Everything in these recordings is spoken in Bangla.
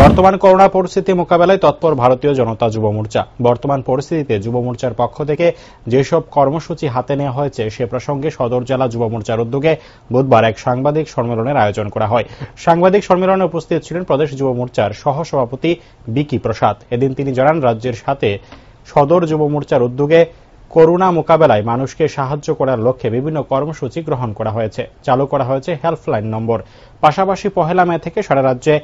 বর্তমান করোনা পরিস্থিতি মোকাবেলায় তৎপর ভারতীয় জনতা যুব মোর্চা। বর্তমান পরিস্থিতিতে যুব মোর্চার পক্ষ থেকে যেসব কর্মসূচি হাতে নেওয়া হয়েছে সে প্রসঙ্গে সদর জেলা যুব মোর্চার উদ্যোগে বুধবার এক সাংবাদিক সম্মেলনের আয়োজন করা হয়। সাংবাদিক সম্মেলনে উপস্থিত ছিলেন প্রদেশ যুব মোর্চার সহসভাপতি বিকি প্রসাদ। এদিন তিনি জানান, রাজ্যের সাথে সদর যুব মোর্চার উদ্যোগে করোনা মোকাবেলায় মানুষকে সাহায্য করার লক্ষ্যে বিভিন্ন কর্মসূচি গ্রহণ করা হয়েছে। চালু করা হয়েছে হেল্পলাইন নম্বর। পাশাপাশি 1 মে থেকে সারা রাজ্যে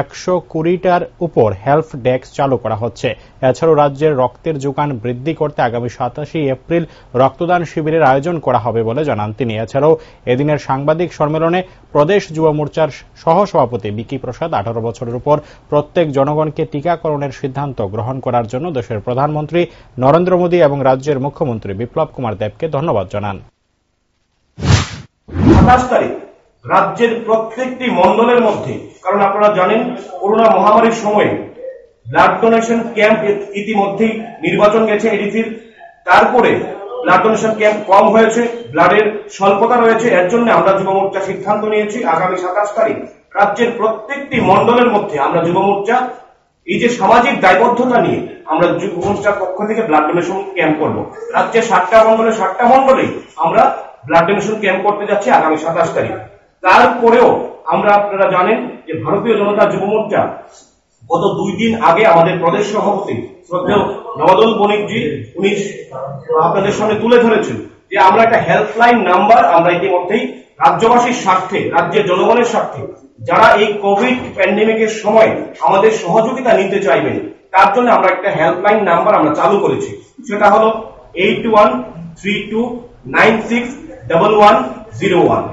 120টার উপর হেল্প ডেস্ক চালু করা হচ্ছে। এছাড়াও রাজ্যের রক্তের যোগান বৃদ্ধি করতে আগামী 27 এপ্রিল রক্তদান শিবিরের আয়োজন করা হবে বলে জানান তিনি। এছাড়াও এদিনের সাংবাদিক সম্মেলনে প্রদেশ যুব মোর্চার সহসভাপতি বিকি প্রসাদ 18 বছরের উপর প্রত্যেক জনগণকে টিকাকরণের সিদ্ধান্ত গ্রহণ করার জন্য দেশের প্রধানমন্ত্রী নরেন্দ্র মোদী এবং রাজ্যের মুখ্যমন্ত্রী বিপ্লব কুমার দেবকে ধন্যবাদ জানান। 27 তারিখ রাজ্যের প্রত্যেকটি মণ্ডলের মধ্যে, কারণ আপনারা জানেন করোনা মহামারীর সময়ে ব্লাড ডোনেশন ক্যাম্প ইতিমধ্যেই নির্বাচন গেছে এডিসির, তারপরে ব্লাড ডোনেশন ক্যাম্প কম হয়েছে, ব্লাডের স্বল্পতা রয়েছে। এর জন্য আমরা যুব মোর্চা সিদ্ধান্ত নিয়েছি আগামী 27 তারিখ রাজ্যের প্রত্যেকটি মণ্ডলের মধ্যে আমরা যুব মোর্চা এই যে সামাজিক দায়বদ্ধতা নিয়ে আমরা যুব মোর্চার পক্ষ থেকে ব্লাড ডোনেশন ক্যাম্প করব। রাজ্যের 7টা মণ্ডলেই আমরা ব্লাড ডোনেশন ক্যাম্প করতে যাচ্ছি আগামী 27 তারিখ। তারপরেও আমরা, আপনারা জানেন যে ভারতীয় জনতা যুব মোর্চা গত 2 দিন আগে আমাদের প্রদেশ সভাপতি শ্রদ্ধেয় নবদল বণিকজি উনি আপনাদের সামনে তুলে ধরেছেন যে আমরা একটা হেল্পলাইন নাম্বার আমরা ইতিমধ্যেই রাজ্যবাসীর স্বার্থে, রাজ্যের জনগণের স্বার্থে যারা এই কোভিড প্যান্ডেমিকের সময় আমাদের সহযোগিতা নিতে চাইবেন তার জন্য আমরা একটা হেল্পলাইন নাম্বার আমরা চালু করেছি। সেটা হলো 8132961101।